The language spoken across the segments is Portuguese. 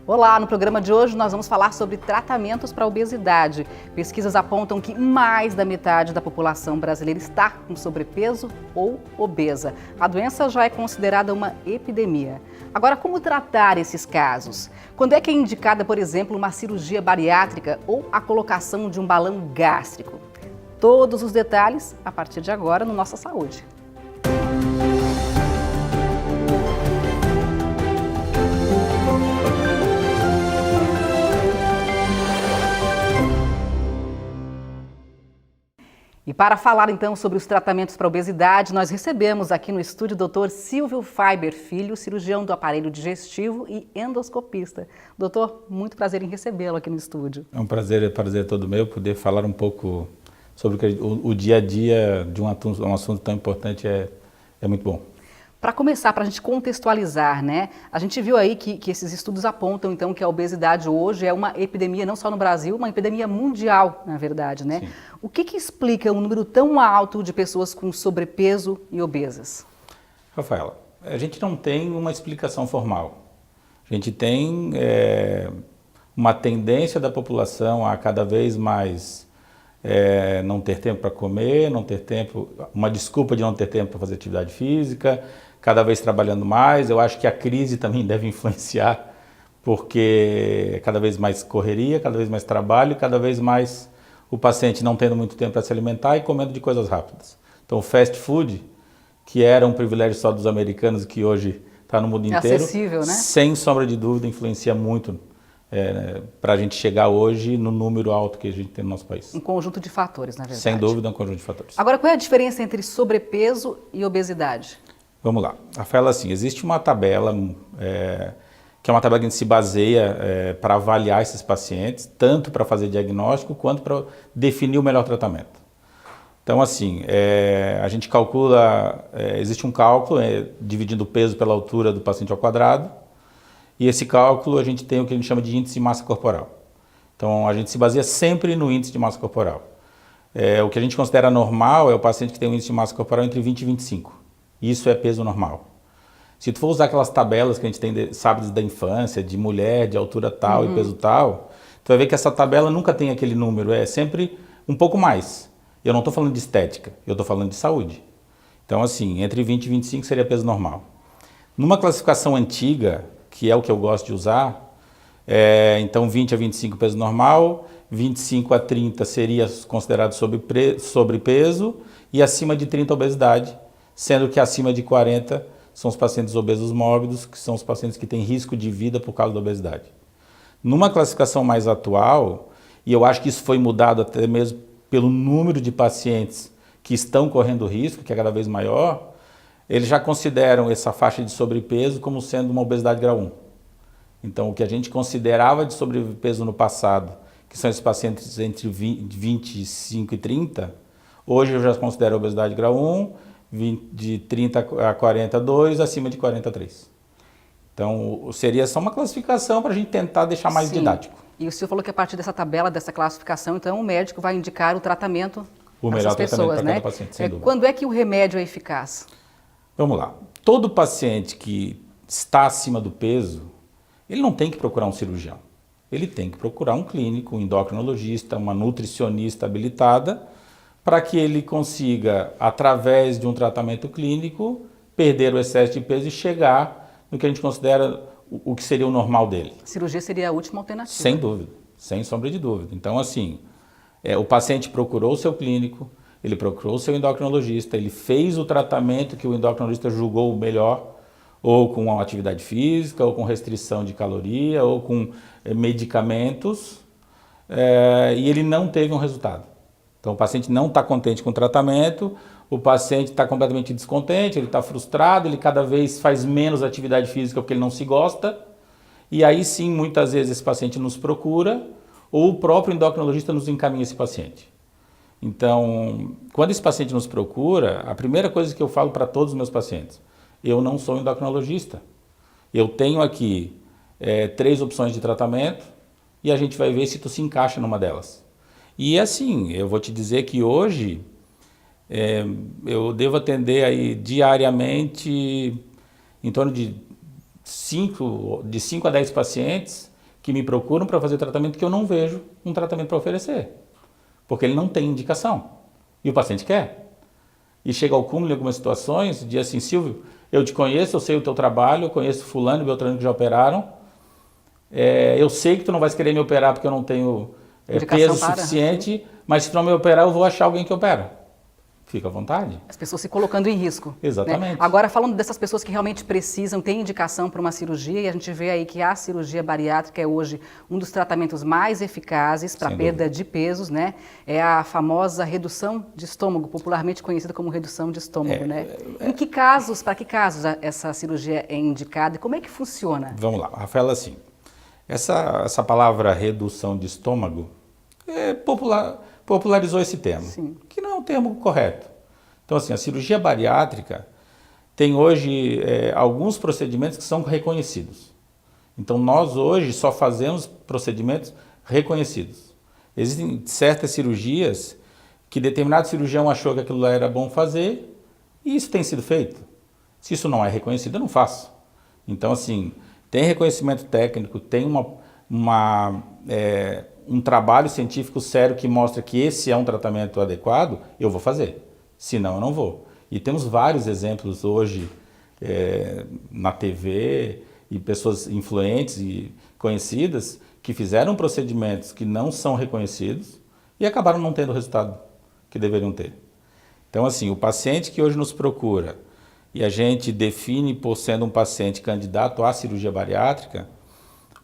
Olá, no programa de hoje nós vamos falar sobre tratamentos para a obesidade. Pesquisas apontam que mais da metade da população brasileira está com sobrepeso ou obesa. A doença já é considerada uma epidemia. Agora, como tratar esses casos? Quando é que é indicada, por exemplo, uma cirurgia bariátrica ou a colocação de um balão gástrico? Todos os detalhes a partir de agora no Nossa Saúde. E para falar então sobre os tratamentos para a obesidade, nós recebemos aqui no estúdio o Dr. Silvio Faiber Filho, cirurgião do aparelho digestivo e endoscopista. Doutor, muito prazer em recebê-lo aqui no estúdio. É um prazer todo meu poder falar um pouco sobre o dia a dia de um assunto tão importante, é muito bom. Para começar, para a gente contextualizar, né? A gente viu aí que esses estudos apontam, então, que a obesidade hoje é uma epidemia, não só no Brasil, uma epidemia mundial, na verdade, né? Sim. O que explica um número tão alto de pessoas com sobrepeso e obesas? Rafaela, a gente não tem uma explicação formal. A gente tem uma tendência da população a cada vez mais não ter tempo para comer, não ter tempo, uma desculpa de não ter tempo para fazer atividade física, cada vez trabalhando mais. Eu acho que a crise também deve influenciar, porque cada vez mais correria, cada vez mais trabalho, cada vez mais o paciente não tendo muito tempo para se alimentar e comendo de coisas rápidas. Então o fast food, que era um privilégio só dos americanos, que hoje está no mundo inteiro, acessível, né? Sem sombra de dúvida influencia muito para a gente chegar hoje no número alto que a gente tem no nosso país. Um conjunto de fatores, na verdade. Sem dúvida, um conjunto de fatores. Agora, qual é a diferença entre sobrepeso e obesidade? Vamos lá. Rafaela, assim, existe uma tabela, que é uma tabela que a gente se baseia para avaliar esses pacientes, tanto para fazer diagnóstico, quanto para definir o melhor tratamento. Então, assim, a gente calcula, existe um cálculo dividindo o peso pela altura do paciente ao quadrado, e esse cálculo a gente tem o que a gente chama de índice de massa corporal. Então, a gente se baseia sempre no índice de massa corporal. O que a gente considera normal é o paciente que tem um índice de massa corporal entre 20 e 25. Isso é peso normal. Se tu for usar aquelas tabelas que a gente tem, sabe, da infância, de mulher, de altura tal e peso tal, tu vai ver que essa tabela nunca tem aquele número, é sempre um pouco mais. Eu não estou falando de estética, eu estou falando de saúde. Então, assim, entre 20 e 25 seria peso normal. Numa classificação antiga, que é o que eu gosto de usar, então 20 a 25 peso normal, 25 a 30 seria considerado sobrepeso e acima de 30 obesidade, sendo que acima de 40 são os pacientes obesos mórbidos, que são os pacientes que têm risco de vida por causa da obesidade. Numa classificação mais atual, e eu acho que isso foi mudado até mesmo pelo número de pacientes que estão correndo risco, que é cada vez maior, eles já consideram essa faixa de sobrepeso como sendo uma obesidade grau 1. Então, o que a gente considerava de sobrepeso no passado, que são esses pacientes entre 25 e 30, hoje eu já considero obesidade grau 1, de 30 a 42, acima de 43. Então, seria só uma classificação para a gente tentar deixar mais didático. E o senhor falou que a partir dessa tabela, dessa classificação, então o médico vai indicar o tratamento o melhor tratamento para cada paciente, sem dúvida. Quando é que o remédio é eficaz? Vamos lá. Todo paciente que está acima do peso, ele não tem que procurar um cirurgião. Ele tem que procurar um clínico, um endocrinologista, uma nutricionista habilitada, para que ele consiga, através de um tratamento clínico, perder o excesso de peso e chegar no que a gente considera o que seria o normal dele. A cirurgia seria a última alternativa. Sem dúvida, sem sombra de dúvida. Então, assim, o paciente procurou o seu clínico, ele procurou o seu endocrinologista, ele fez o tratamento que o endocrinologista julgou o melhor, ou com uma atividade física, ou com restrição de caloria, ou com medicamentos, e ele não teve um resultado. Então o paciente não está contente com o tratamento, o paciente está completamente descontente, ele está frustrado, ele cada vez faz menos atividade física porque ele não se gosta, e aí sim, muitas vezes esse paciente nos procura, ou o próprio endocrinologista nos encaminha esse paciente. Então, quando esse paciente nos procura, a primeira coisa que eu falo para todos os meus pacientes, eu não sou endocrinologista. Eu tenho aqui 3 opções de tratamento e a gente vai ver se tu se encaixa numa delas. E assim, eu vou te dizer que hoje eu devo atender aí diariamente em torno de 5 a 10 pacientes que me procuram para fazer tratamento que eu não vejo um tratamento para oferecer, porque ele não tem indicação e o paciente quer. E chega ao cúmulo em algumas situações, diz assim, Silvio, eu te conheço, eu sei o teu trabalho, eu conheço fulano e beltrano que já operaram, eu sei que tu não vais querer me operar porque eu não tenho peso suficiente, mas se tu não me operar eu vou achar alguém que opera. Fica à vontade. As pessoas se colocando em risco. Exatamente. Né? Agora, falando dessas pessoas que realmente precisam, têm indicação para uma cirurgia, e a gente vê aí que a cirurgia bariátrica é hoje um dos tratamentos mais eficazes para perda de pesos, né? É a famosa redução de estômago, popularmente conhecida como redução de estômago, né? Em que casos, para que casos essa cirurgia é indicada e como é que funciona? Vamos lá, Rafaela, assim, essa palavra redução de estômago popularizou esse termo, Sim. que não é um termo correto. Então, assim, a cirurgia bariátrica tem hoje alguns procedimentos que são reconhecidos. Então, nós hoje só fazemos procedimentos reconhecidos. Existem certas cirurgias que determinado cirurgião achou que aquilo lá era bom fazer e isso tem sido feito. Se isso não é reconhecido, eu não faço. Então, assim, tem reconhecimento técnico, tem um trabalho científico sério que mostra que esse é um tratamento adequado, eu vou fazer. Senão, eu não vou. E temos vários exemplos hoje na TV e pessoas influentes e conhecidas que fizeram procedimentos que não são reconhecidos e acabaram não tendo o resultado que deveriam ter. Então, assim, o paciente que hoje nos procura e a gente define por sendo um paciente candidato à cirurgia bariátrica,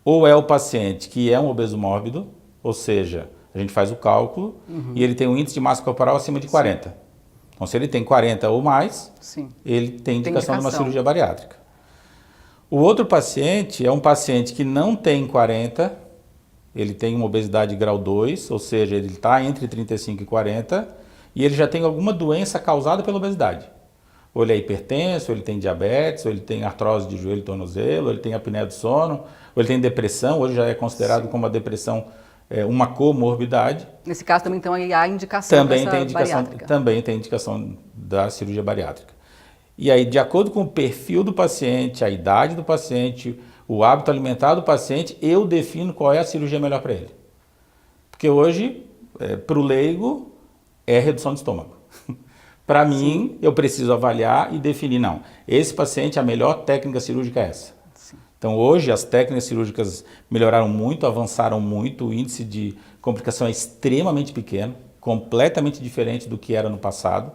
ou é o paciente que é um obeso mórbido, ou seja, a gente faz o cálculo e ele tem um índice de massa corporal acima de 40. Sim. Então, se ele tem 40 ou mais, sim, ele tem indicação de uma cirurgia bariátrica. O outro paciente é um paciente que não tem 40, ele tem uma obesidade grau 2, ou seja, ele está entre 35 e 40, e ele já tem alguma doença causada pela obesidade. Ou ele é hipertenso, ou ele tem diabetes, ou ele tem artrose de joelho e tornozelo, ou ele tem apneia do sono, ou ele tem depressão, hoje já é considerado como uma depressão, uma comorbidade. Nesse caso também então há a indicação bariátrica. Também tem indicação da cirurgia bariátrica. E aí, de acordo com o perfil do paciente, a idade do paciente, o hábito alimentar do paciente, eu defino qual é a cirurgia melhor para ele. Porque hoje, para o leigo, é redução de estômago. Para mim, eu preciso avaliar e definir, não, esse paciente, a melhor técnica cirúrgica é essa. Sim. Então, hoje, as técnicas cirúrgicas melhoraram muito, avançaram muito, o índice de complicação é extremamente pequeno, completamente diferente do que era no passado.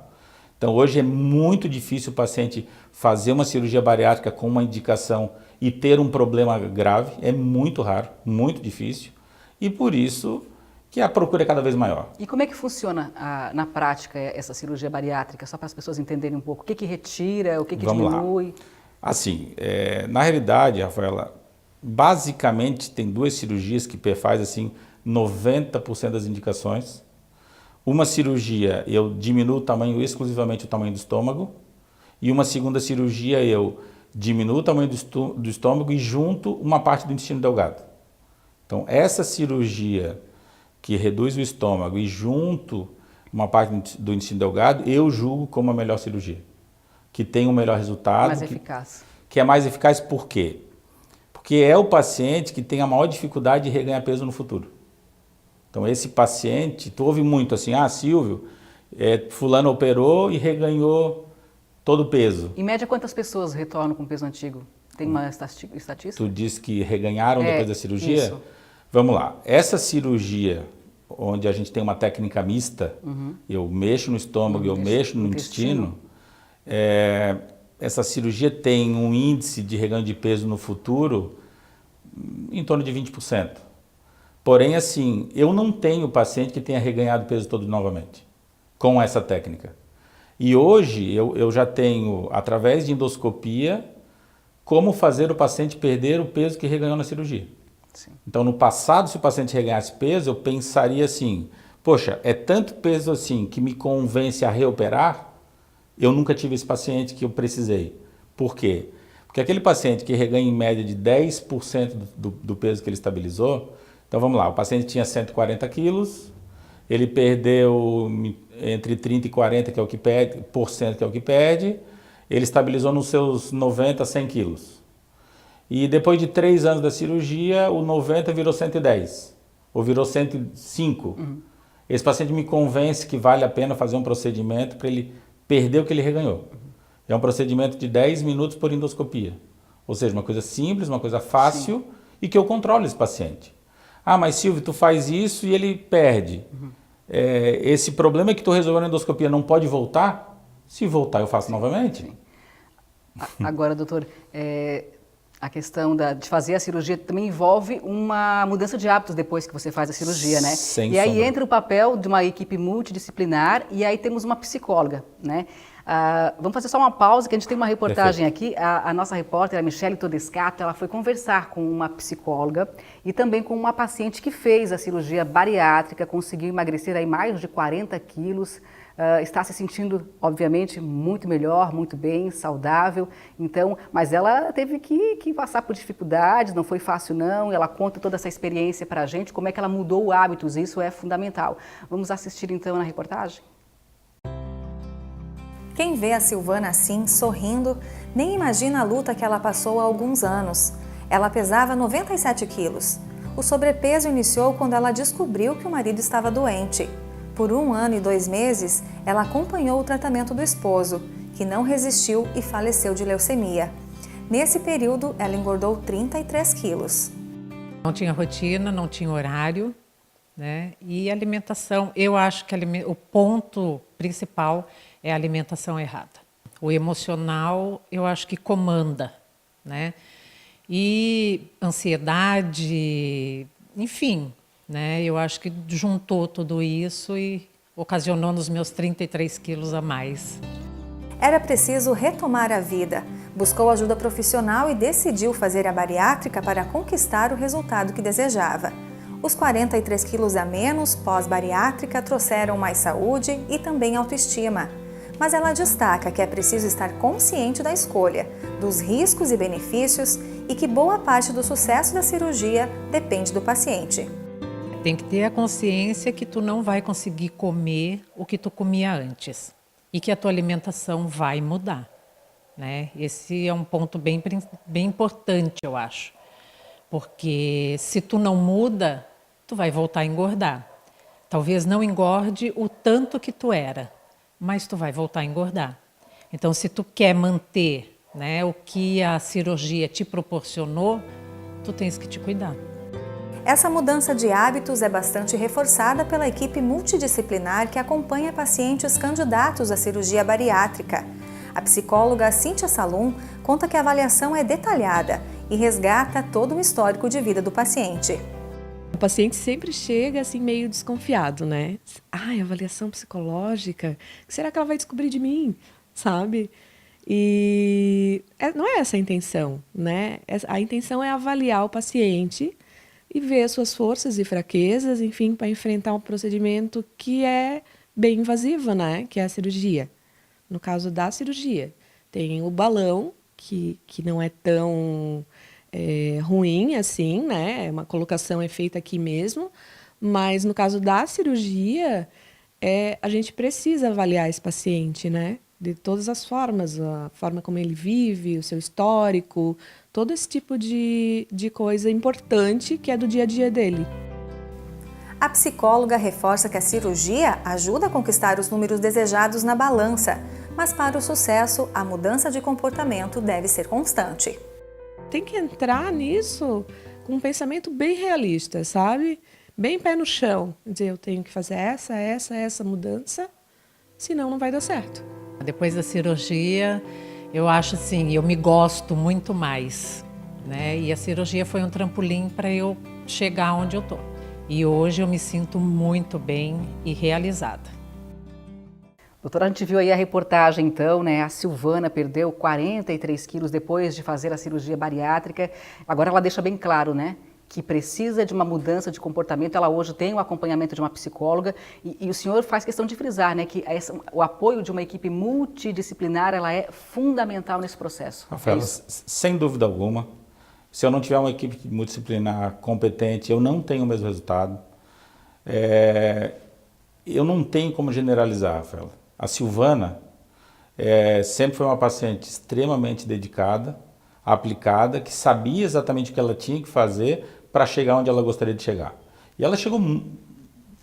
Então, hoje é muito difícil o paciente fazer uma cirurgia bariátrica com uma indicação e ter um problema grave, é muito raro, muito difícil, e por isso que a procura é cada vez maior. E como é que funciona na prática essa cirurgia bariátrica, só para as pessoas entenderem um pouco? O que retira, o que diminui? Lá. Assim, na realidade, Rafaela, basicamente tem duas cirurgias que faz assim 90% das indicações. Uma cirurgia eu diminuo exclusivamente o tamanho do estômago, e uma segunda cirurgia eu diminuo o tamanho do estômago e junto uma parte do intestino delgado. Então, essa cirurgia que reduz o estômago e junto uma parte do intestino delgado, eu julgo como a melhor cirurgia, que tem o melhor resultado. Mais eficaz. Que é mais eficaz por quê? Porque é o paciente que tem a maior dificuldade de reganhar peso no futuro. Então, esse paciente, tu ouve muito assim, Silvio, fulano operou e reganhou todo o peso. Em média, quantas pessoas retornam com peso antigo? Tem uma estatística? Tu disse que reganharam depois da cirurgia? Isso. Vamos lá. Essa cirurgia, onde a gente tem uma técnica mista, eu mexo no estômago e eu mexo no intestino, essa cirurgia tem um índice de reganho de peso no futuro em torno de 20%. Porém, assim, eu não tenho paciente que tenha reganhado peso todo novamente com essa técnica. E hoje eu já tenho, através de endoscopia, como fazer o paciente perder o peso que reganhou na cirurgia. Sim. Então, no passado, se o paciente reganhasse peso, eu pensaria assim, poxa, é tanto peso assim que me convence a reoperar? Eu nunca tive esse paciente que eu precisei. Por quê? Porque aquele paciente que reganha em média de 10% do peso que ele estabilizou, então vamos lá, o paciente tinha 140 quilos, ele perdeu entre 30 e 40, que é o que perde, ele estabilizou nos seus 90, 100 quilos. E depois de 3 anos da cirurgia, o 90 virou 110, ou virou 105. Esse paciente me convence que vale a pena fazer um procedimento para ele perder o que ele reganhou. É um procedimento de 10 minutos por endoscopia. Ou seja, uma coisa simples, uma coisa fácil e que eu controlo esse paciente. Ah, mas Silvio, tu faz isso e ele perde. Esse problema que tu resolveu na endoscopia não pode voltar? Se voltar, eu faço novamente. Agora, doutor, a questão de fazer a cirurgia também envolve uma mudança de hábitos depois que você faz a cirurgia, né? Sem e aí sombra. entra o papel de uma equipe multidisciplinar e aí temos uma psicóloga, né? Vamos fazer só uma pausa, que a gente tem uma reportagem aqui. A nossa repórter, a Michele Todescato, ela foi conversar com uma psicóloga e também com uma paciente que fez a cirurgia bariátrica, conseguiu emagrecer aí mais de 40 quilos, está se sentindo, obviamente, muito melhor, muito bem, saudável. Então, mas ela teve que passar por dificuldades, não foi fácil não. Ela conta toda essa experiência para a gente, como é que ela mudou hábitos, isso é fundamental. Vamos assistir então na reportagem? Quem vê a Silvana assim, sorrindo, nem imagina a luta que ela passou há alguns anos. Ela pesava 97 quilos. O sobrepeso iniciou quando ela descobriu que o marido estava doente. Por 1 ano e 2 meses, ela acompanhou o tratamento do esposo, que não resistiu e faleceu de leucemia. Nesse período, ela engordou 33 quilos. Não tinha rotina, não tinha horário, né? E alimentação, eu acho que o ponto principal é a alimentação errada. O emocional, eu acho que comanda, né? E ansiedade, enfim, né? Eu acho que juntou tudo isso e ocasionou nos meus 33 quilos a mais. Era preciso retomar a vida. Buscou ajuda profissional e decidiu fazer a bariátrica para conquistar o resultado que desejava. Os 43 quilos a menos pós-bariátrica trouxeram mais saúde e também autoestima. Mas ela destaca que é preciso estar consciente da escolha, dos riscos e benefícios e que boa parte do sucesso da cirurgia depende do paciente. Tem que ter a consciência que tu não vai conseguir comer o que tu comia antes e que a tua alimentação vai mudar, né? Esse é um ponto bem importante, eu acho, porque se tu não muda, tu vai voltar a engordar. Talvez não engorde o tanto que tu era, mas tu vai voltar a engordar. Então, se tu quer manter, né, o que a cirurgia te proporcionou, tu tens que te cuidar. Essa mudança de hábitos é bastante reforçada pela equipe multidisciplinar que acompanha pacientes candidatos à cirurgia bariátrica. A psicóloga Cíntia Salum conta que a avaliação é detalhada e resgata todo o histórico de vida do paciente. O paciente sempre chega assim meio desconfiado, né? Avaliação psicológica, o que será que ela vai descobrir de mim, sabe? E não é essa a intenção, né? A intenção é avaliar o paciente e ver suas forças e fraquezas, enfim, para enfrentar um procedimento que é bem invasivo, né? Que é a cirurgia. No caso da cirurgia, tem o balão, que não é tão ruim assim, né? Uma colocação é feita aqui mesmo, mas no caso da cirurgia, a gente precisa avaliar esse paciente, né? De todas as formas, a forma como ele vive, o seu histórico, todo esse tipo de coisa importante que é do dia a dia dele. A psicóloga reforça que a cirurgia ajuda a conquistar os números desejados na balança, mas para o sucesso, a mudança de comportamento deve ser constante. Tem que entrar nisso com um pensamento bem realista, sabe? Bem pé no chão. Dizer, eu tenho que fazer essa mudança, senão não vai dar certo. Depois da cirurgia, eu acho assim, eu me gosto muito mais, né? E a cirurgia foi um trampolim para eu chegar onde eu tô. E hoje eu me sinto muito bem e realizada. Doutora, a gente viu aí a reportagem então, né? A Silvana perdeu 43 quilos depois de fazer a cirurgia bariátrica. Agora ela deixa bem claro, né? Que precisa de uma mudança de comportamento. Ela hoje tem o acompanhamento de uma psicóloga e o senhor faz questão de frisar, né? Que o apoio de uma equipe multidisciplinar, ela é fundamental nesse processo. Rafaela, sem dúvida alguma, se eu não tiver uma equipe multidisciplinar competente, eu não tenho o mesmo resultado. Eu não tenho como generalizar, Rafaela. A Silvana sempre foi uma paciente extremamente dedicada, aplicada, que sabia exatamente o que ela tinha que fazer para chegar onde ela gostaria de chegar. E ela chegou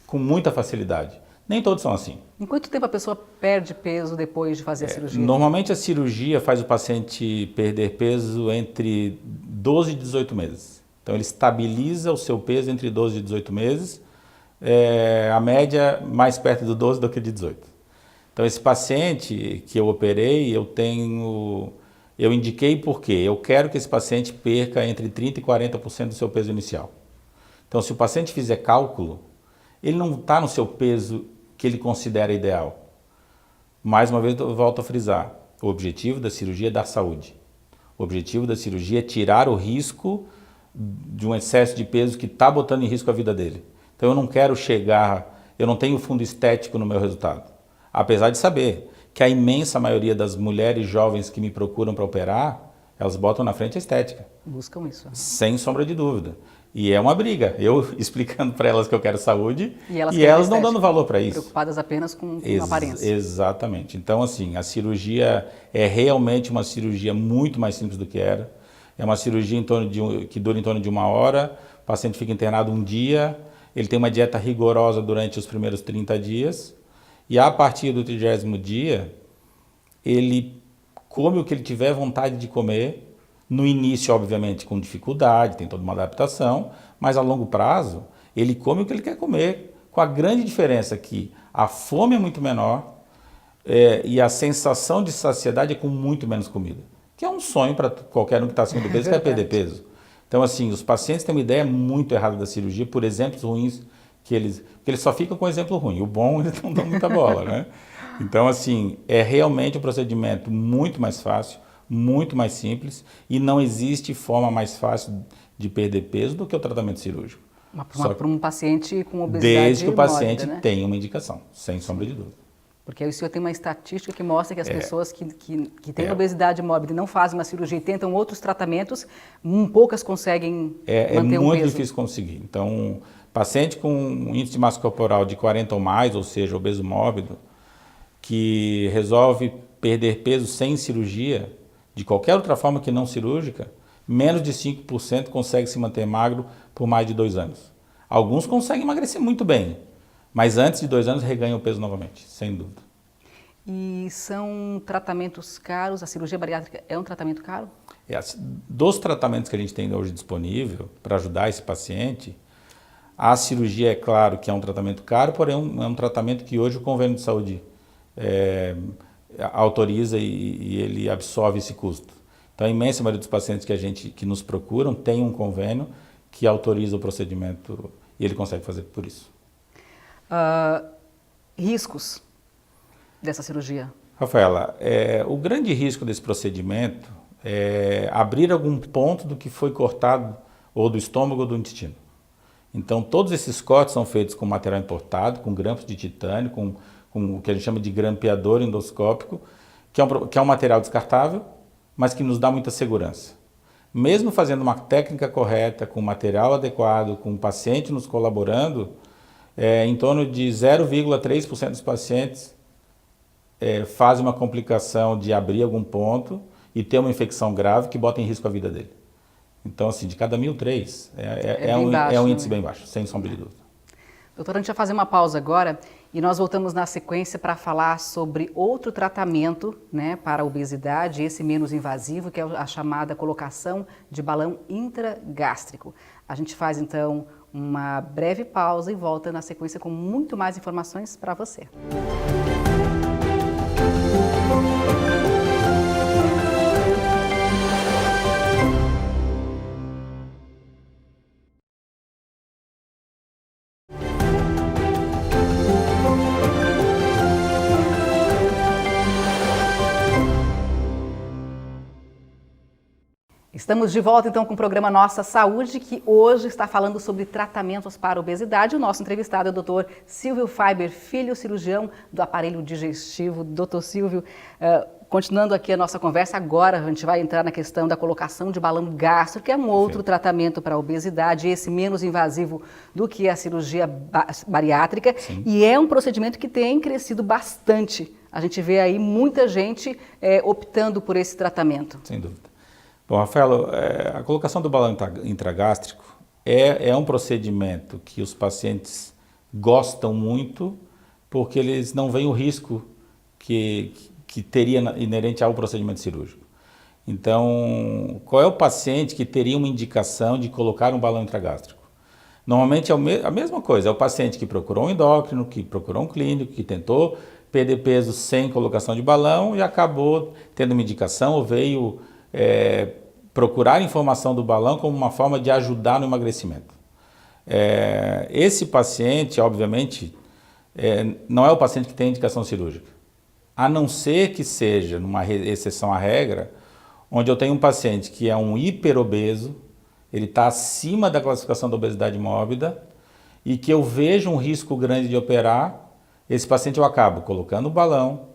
com muita facilidade. Nem todos são assim. Em quanto tempo a pessoa perde peso depois de fazer a cirurgia? Normalmente a cirurgia faz o paciente perder peso entre 12 e 18 meses. Então ele estabiliza o seu peso entre 12 e 18 meses, a média mais perto do 12 do que de 18. Então esse paciente que eu operei, eu indiquei porque eu quero que esse paciente perca entre 30% e 40% do seu peso inicial. Então se o paciente fizer cálculo, ele não está no seu peso que ele considera ideal. Mais uma vez eu volto a frisar, o objetivo da cirurgia é dar saúde. O objetivo da cirurgia é tirar o risco de um excesso de peso que está botando em risco a vida dele. Então eu não quero eu não tenho fundo estético no meu resultado. Apesar de saber que a imensa maioria das mulheres jovens que me procuram para operar, elas botam na frente a estética. Buscam isso. Sem sombra de dúvida. E é uma briga. Eu explicando para elas que eu quero saúde e elas não dando valor para isso. Preocupadas apenas com a aparência. Exatamente. Então, assim, a cirurgia é realmente uma cirurgia muito mais simples do que era. É uma cirurgia que dura em torno de 1 hora, o paciente fica internado 1 dia, ele tem uma dieta rigorosa durante os primeiros 30 dias e a partir do 30º dia, ele come o que ele tiver vontade de comer. No início, obviamente, com dificuldade, tem toda uma adaptação, mas a longo prazo, ele come o que ele quer comer, com a grande diferença que a fome é muito menor e a sensação de saciedade é com muito menos comida, que é um sonho para qualquer um que está acima do peso, que é perder peso. Então, assim, os pacientes têm uma ideia muito errada da cirurgia por exemplos ruins, que eles só ficam com exemplo ruim, o bom eles não dão muita bola, né? Então, assim, é realmente um procedimento muito mais fácil, muito mais simples e não existe forma mais fácil de perder peso do que o tratamento cirúrgico. Para um paciente com obesidade desde que o paciente mórbida, né? tenha uma indicação, sem sombra de dúvida. Porque aí o senhor tem uma estatística que mostra que as pessoas que têm obesidade mórbida e não fazem uma cirurgia e tentam outros tratamentos, poucas conseguem manter um peso. É muito difícil conseguir. Então, paciente com um índice de massa corporal de 40 ou mais, ou seja, obeso mórbido, que resolve perder peso sem cirurgia, de qualquer outra forma que não cirúrgica, menos de 5% consegue se manter magro por mais de 2 anos. Alguns conseguem emagrecer muito bem, mas antes de 2 anos reganham o peso novamente, sem dúvida. E são tratamentos caros? A cirurgia bariátrica é um tratamento caro? Dos tratamentos que a gente tem hoje disponível para ajudar esse paciente, a cirurgia é claro que é um tratamento caro, porém é um tratamento que hoje o convênio de saúde autoriza e ele absorve esse custo. Então a imensa maioria dos pacientes que nos procuram tem um convênio que autoriza o procedimento e ele consegue fazer por isso. Riscos dessa cirurgia? Rafaela, o grande risco desse procedimento é abrir algum ponto do que foi cortado ou do estômago ou do intestino. Então todos esses cortes são feitos com material importado, com grampos de titânio, com o que a gente chama de grampeador endoscópico, que é um material descartável, mas que nos dá muita segurança. Mesmo fazendo uma técnica correta, com material adequado, com o paciente nos colaborando, em torno de 0,3% dos pacientes fazem uma complicação de abrir algum ponto e ter uma infecção grave que bota em risco a vida dele. Então, assim, de cada 1.000, 3. É um índice bem baixo, sem sombra de dúvida. Doutora, a gente vai fazer uma pausa agora e nós voltamos na sequência para falar sobre outro tratamento, né, para a obesidade, esse menos invasivo, que é a chamada colocação de balão intragástrico. A gente faz então uma breve pausa e volta na sequência com muito mais informações para você. Estamos de volta então com o programa Nossa Saúde, que hoje está falando sobre tratamentos para a obesidade. O nosso entrevistado é o Dr. Silvio Faiber Filho, cirurgião do aparelho digestivo. Dr. Silvio, continuando aqui a nossa conversa, agora a gente vai entrar na questão da colocação de balão gástrico, que é um outro tratamento para a obesidade, esse menos invasivo do que a cirurgia bariátrica. Sim. E é um procedimento que tem crescido bastante. A gente vê aí muita gente optando por esse tratamento. Sem dúvida. Bom, Rafael, a colocação do balão intragástrico é um procedimento que os pacientes gostam muito porque eles não veem o risco que teria inerente ao procedimento cirúrgico. Então, qual é o paciente que teria uma indicação de colocar um balão intragástrico? Normalmente é a mesma coisa, é o paciente que procurou um endócrino, que procurou um clínico, que tentou perder peso sem colocação de balão e acabou tendo uma indicação ou veio procurar informação do balão como uma forma de ajudar no emagrecimento. Esse paciente, obviamente, não é o paciente que tem indicação cirúrgica, a não ser que seja, numa exceção à regra, onde eu tenho um paciente que é um hiperobeso, ele está acima da classificação da obesidade mórbida e que eu vejo um risco grande de operar, esse paciente eu acabo colocando o balão,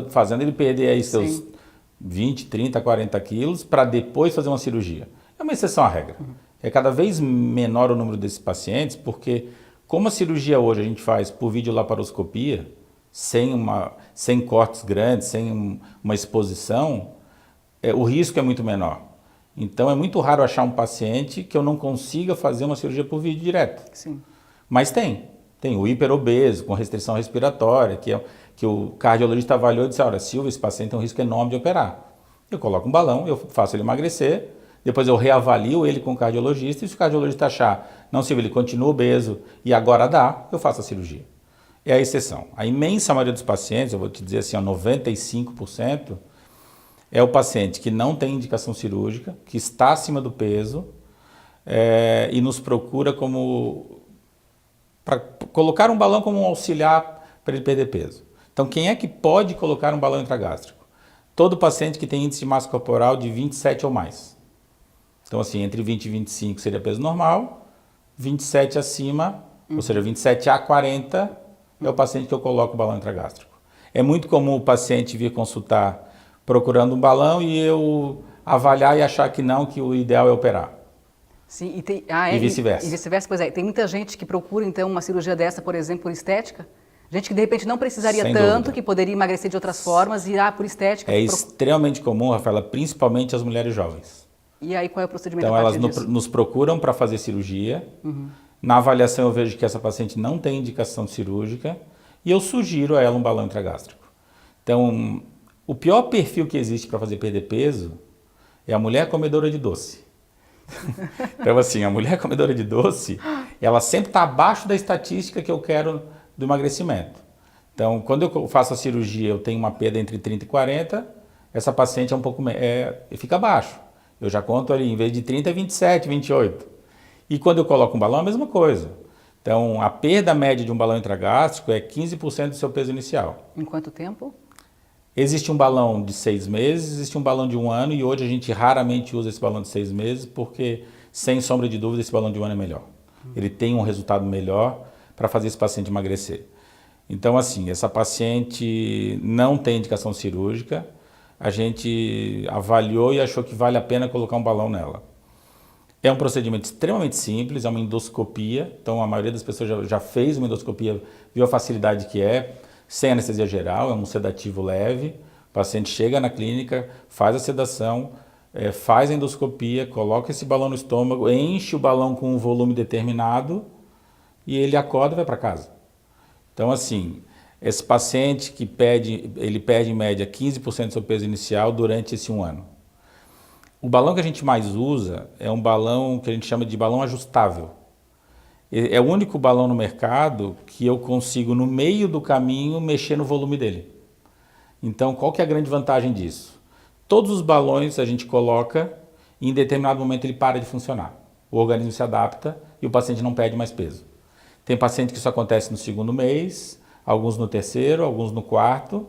fazendo ele perder aí seus 20, 30, 40 quilos para depois fazer uma cirurgia. É uma exceção à regra. É cada vez menor o número desses pacientes, porque como a cirurgia hoje a gente faz por videolaparoscopia, sem cortes grandes, sem uma exposição, o risco é muito menor. Então é muito raro achar um paciente que eu não consiga fazer uma cirurgia por vídeo direto. Sim. Mas tem o hiperobeso com restrição respiratória, que o cardiologista avaliou e disse, olha, Silvio, esse paciente tem um risco enorme de operar. Eu coloco um balão, eu faço ele emagrecer, depois eu reavalio ele com o cardiologista e se o cardiologista achar, não, Silvio, ele continua obeso e agora dá, eu faço a cirurgia. É a exceção. A imensa maioria dos pacientes, eu vou te dizer assim, 95%, é o paciente que não tem indicação cirúrgica, que está acima do peso e nos procura para colocar um balão como um auxiliar para ele perder peso. Então, quem é que pode colocar um balão intragástrico? Todo paciente que tem índice de massa corporal de 27 ou mais. Então, assim, entre 20 e 25 seria peso normal, 27 acima, ou seja, 27 a 40 é o paciente que eu coloco o balão intragástrico. É muito comum o paciente vir consultar procurando um balão e eu avaliar e achar que não, que o ideal é operar. Sim, e vice-versa. E vice-versa, pois é. Tem muita gente que procura, então, uma cirurgia dessa, por exemplo, por estética? Gente que, de repente, não precisaria Sem tanto, dúvida. que poderia emagrecer de outras formas e ir por estética. É extremamente comum, Rafaela, principalmente as mulheres jovens. E aí, qual é o procedimento Então, a elas partir disso? nos procuram para fazer cirurgia. Na avaliação, eu vejo que essa paciente não tem indicação cirúrgica e eu sugiro a ela um balão intragástrico. Então, o pior perfil que existe para fazer perder peso é a mulher comedora de doce. Então, assim, a mulher comedora de doce, ela sempre está abaixo da estatística que eu quero do emagrecimento. Então, quando eu faço a cirurgia, eu tenho uma perda entre 30 e 40, essa paciente é um pouco fica abaixo. Eu já conto ali, em vez de 30, é 27, 28. E quando eu coloco um balão, é a mesma coisa. Então, a perda média de um balão intragástrico é 15% do seu peso inicial. Em quanto tempo? Existe um balão de 6 meses, existe um balão de 1 ano e hoje a gente raramente usa esse balão de 6 meses porque, sem sombra de dúvida, esse balão de 1 ano é melhor. Ele tem um resultado melhor para fazer esse paciente emagrecer. Então, assim, essa paciente não tem indicação cirúrgica, a gente avaliou e achou que vale a pena colocar um balão nela. É um procedimento extremamente simples, é uma endoscopia, então a maioria das pessoas já fez uma endoscopia, viu a facilidade que é, sem anestesia geral, é um sedativo leve, o paciente chega na clínica, faz a sedação, faz a endoscopia, coloca esse balão no estômago, enche o balão com um volume determinado e ele acorda e vai para casa. Então, assim, esse paciente ele perde em média 15% do seu peso inicial durante esse 1 ano. O balão que a gente mais usa é um balão que a gente chama de balão ajustável. É o único balão no mercado que eu consigo, no meio do caminho, mexer no volume dele. Então, qual que é a grande vantagem disso? Todos os balões a gente coloca e em determinado momento ele para de funcionar. O organismo se adapta e o paciente não perde mais peso. Tem paciente que isso acontece no 2º mês, alguns no 3º, alguns no 4º.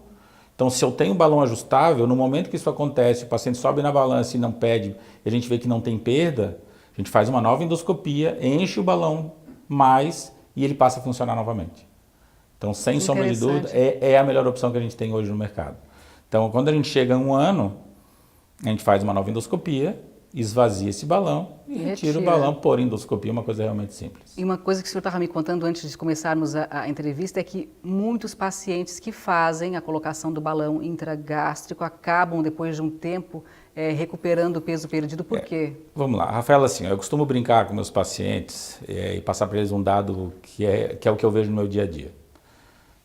Então, se eu tenho um balão ajustável, no momento que isso acontece, o paciente sobe na balança e não perde, e a gente vê que não tem perda, a gente faz uma nova endoscopia, enche o balão mais e ele passa a funcionar novamente. Então, sem sombra de dúvida, é a melhor opção que a gente tem hoje no mercado. Então, quando a gente chega a 1 ano, a gente faz uma nova endoscopia esvazia esse balão e retira o balão por endoscopia, uma coisa realmente simples. E uma coisa que o senhor estava me contando antes de começarmos a entrevista é que muitos pacientes que fazem a colocação do balão intragástrico acabam, depois de um tempo, recuperando o peso perdido. Por quê? Vamos lá, Rafaela, assim, eu costumo brincar com meus pacientes e passar para eles um dado que é o que eu vejo no meu dia a dia.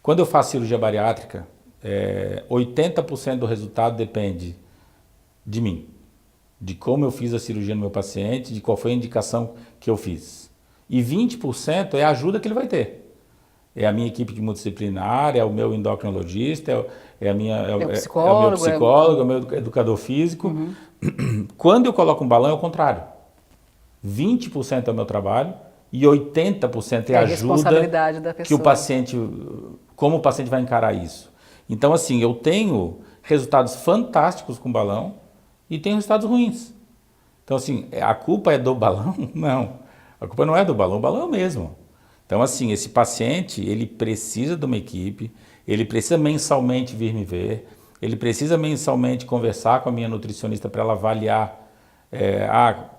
Quando eu faço cirurgia bariátrica, 80% do resultado depende de mim, de como eu fiz a cirurgia no meu paciente, de qual foi a indicação que eu fiz. E 20% é a ajuda que ele vai ter. É a minha equipe de multidisciplinar, é o meu endocrinologista, é o meu psicólogo, é o meu educador físico. Uhum. Quando eu coloco um balão é o contrário. 20% é o meu trabalho e 80% é a ajuda da pessoa. Que o paciente, como o paciente vai encarar isso. Então, assim, eu tenho resultados fantásticos com balão e tenho resultados ruins. Então, assim, a culpa é do balão? Não. A culpa não é do balão, o balão é o mesmo. Então, assim, esse paciente, ele precisa de uma equipe, ele precisa mensalmente vir me ver, ele precisa mensalmente conversar com a minha nutricionista para ela avaliar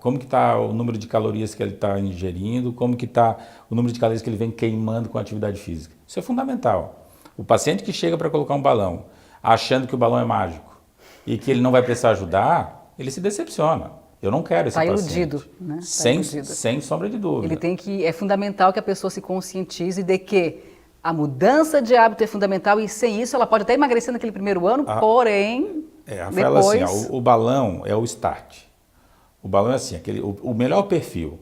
como que está o número de calorias que ele está ingerindo, como que está o número de calorias que ele vem queimando com a atividade física. Isso é fundamental. O paciente que chega para colocar um balão, achando que o balão é mágico e que ele não vai precisar ajudar, ele se decepciona. Eu não quero esse paciente. Está iludido, né? Sem sombra de dúvida. É fundamental que a pessoa se conscientize de que a mudança de hábito é fundamental e sem isso ela pode até emagrecer naquele primeiro ano, porém, depois... Assim, o balão é o start. O balão é assim, o melhor perfil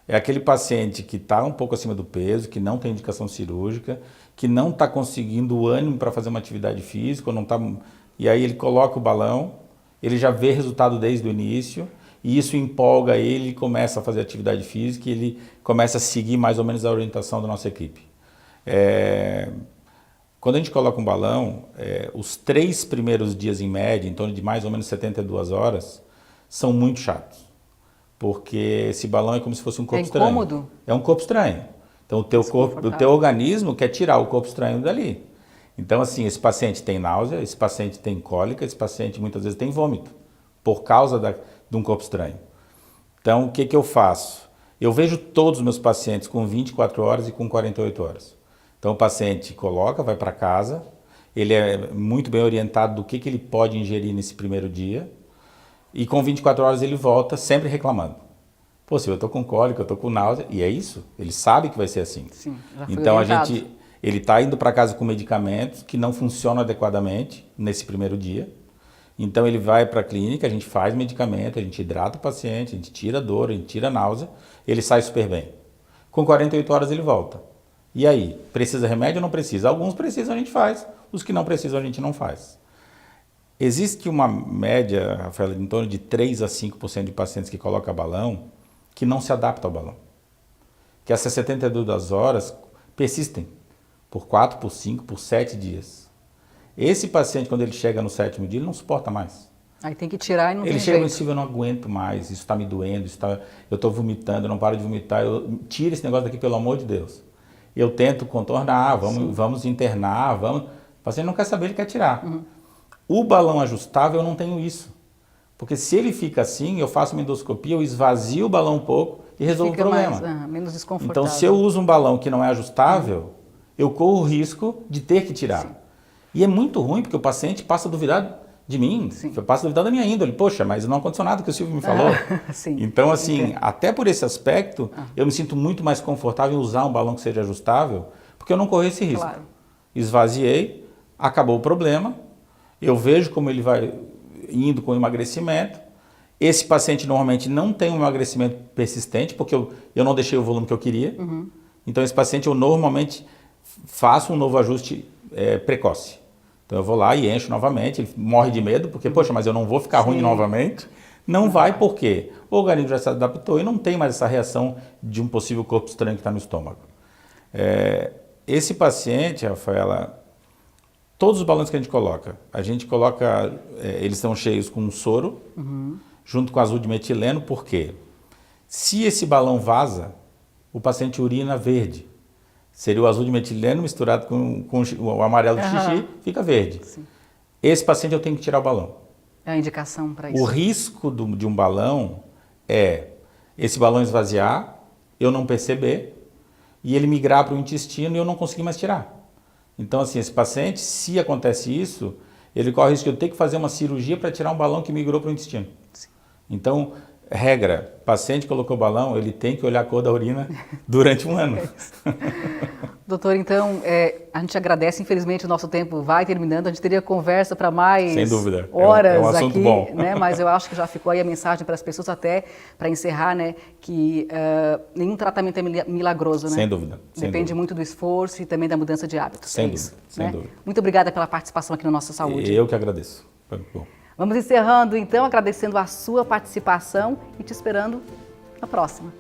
é aquele paciente que está um pouco acima do peso, que não tem indicação cirúrgica, que não está conseguindo o ânimo para fazer uma atividade física, e aí ele coloca o balão, ele já vê resultado desde o início, e isso empolga ele começa a fazer atividade física e ele começa a seguir mais ou menos a orientação da nossa equipe. Quando a gente coloca um balão, os 3 primeiros dias em média, em torno de mais ou menos 72 horas, são muito chatos. Porque esse balão é como se fosse um corpo estranho. É incômodo? É um corpo estranho. Então o teu organismo quer tirar o corpo estranho dali. Então assim, esse paciente tem náusea, esse paciente tem cólica, esse paciente muitas vezes tem vômito, por causa de um corpo estranho. Então o que eu faço? Eu vejo todos os meus pacientes com 24 horas e com 48 horas. Então o paciente coloca, vai para casa, ele é muito bem orientado do que ele pode ingerir nesse primeiro dia, e com 24 horas ele volta sempre reclamando. Pô, Silvio, eu estou com cólica, eu estou com náusea, e é isso, ele sabe que vai ser assim. Sim, já foi então orientado. Ele está indo para casa com medicamentos que não funcionam adequadamente nesse primeiro dia. Então ele vai para a clínica, a gente faz medicamento, a gente hidrata o paciente, a gente tira a dor, a gente tira a náusea, ele sai super bem. Com 48 horas ele volta. E aí, precisa remédio ou não precisa? Alguns precisam, a gente faz, os que não precisam a gente não faz. Existe uma média, Rafael, em torno de 3 a 5% de pacientes que colocam balão que não se adaptam ao balão. Que essas 72 horas persistem por 4, por 5, por 7 dias. Esse paciente, quando ele chega no 7º dia, ele não suporta mais. Aí tem que tirar e não tem jeito. Ele chega no Silvio, eu não aguento mais, isso está me doendo, eu estou vomitando, eu não paro de vomitar, tira esse negócio daqui, pelo amor de Deus. Eu tento contornar, vamos internar, o paciente não quer saber, ele quer tirar. Uhum. O balão ajustável eu não tenho isso. Porque se ele fica assim, eu faço uma endoscopia, eu esvazio o balão um pouco e resolvo o problema. Menos desconfortável. Então, se eu uso um balão que não é ajustável, eu corro o risco de ter que tirar. Sim. E é muito ruim, porque o paciente passa a duvidar de mim, passa a duvidar da minha índole. Poxa, mas não aconteceu nada que o Silvio me falou. Então, assim, até por esse aspecto, eu me sinto muito mais confortável em usar um balão que seja ajustável, porque eu não corro esse risco. Claro. Esvaziei, acabou o problema, eu vejo como ele vai indo com o emagrecimento. Esse paciente normalmente não tem um emagrecimento persistente, porque eu não deixei o volume que eu queria. Uhum. Então, esse paciente eu normalmente faço um novo ajuste precoce. Então, eu vou lá e encho novamente. Ele morre de medo, porque, poxa, mas eu não vou ficar ruim novamente. Não vai, porque o organismo já se adaptou e não tem mais essa reação de um possível corpo estranho que está no estômago. Esse paciente, Rafaela, todos os balões que a gente coloca, eles estão cheios com um soro, junto com azul de metileno, por quê? Se esse balão vaza, o paciente urina verde. Seria o azul de metileno misturado com o amarelo de xixi, fica verde. Sim. Esse paciente eu tenho que tirar o balão. É a indicação para isso. O risco de um balão é esse balão esvaziar, eu não perceber e ele migrar para o intestino e eu não conseguir mais tirar. Então, assim, esse paciente, se acontece isso, ele corre o risco de eu ter que fazer uma cirurgia para tirar um balão que migrou para o intestino. Sim. Então, regra, paciente que colocou balão, ele tem que olhar a cor da urina durante um ano. Doutor, então, a gente agradece, infelizmente o nosso tempo vai terminando, a gente teria conversa para mais Sem dúvida. horas é um assunto aqui, bom. né? Mas eu acho que já ficou aí a mensagem para as pessoas até, para encerrar, né? Que nenhum tratamento é milagroso, né? Sem dúvida. Depende muito do esforço e também da mudança de hábitos. Sem isso, dúvida, sem dúvida. Muito obrigada pela participação aqui no Nossa Saúde. Eu que agradeço. Foi muito bom. Vamos encerrando então, agradecendo a sua participação e te esperando na próxima.